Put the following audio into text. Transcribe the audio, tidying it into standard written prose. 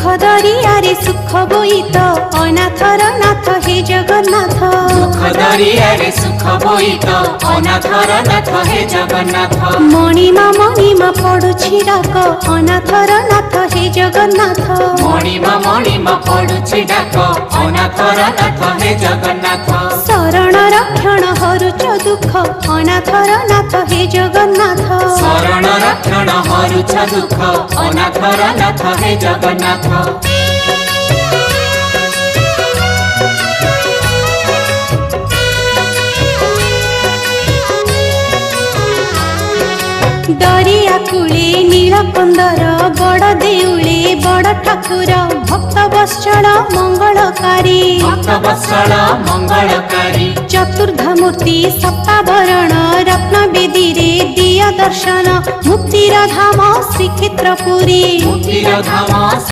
दरियारे सुख बोईत अनाथर नाथ हे जगन्नाथ। दुख दरियारे सुख बोईत अनाथर नाथ हे जगन्नाथ। मणिमा पड़ुछि डाक अनाथर नाथ हे जगन्नाथ। मणिमा पड़ुछि डाक अनाथर नाथ हे जगन्नाथ। शरण रक्षण हरुच दुख अनाथर नाथ हे जगन्नाथ। शरण रक्षण हरुच दुख अनाथर नाथ हे जगन्नाथ। दरिया कूले नीलकंदर बड़ देउले बड़ ठाकुर भक्त वत्सल मंगलकारी। भक्त वत्सल मंगलकारी। चतुर्धमूर्ति सप्तावरण रत्न बेदी रे दिय दर्शन मुक्तिर धाम श्रीक्षेत्रपुरी। मुक्तिर धाम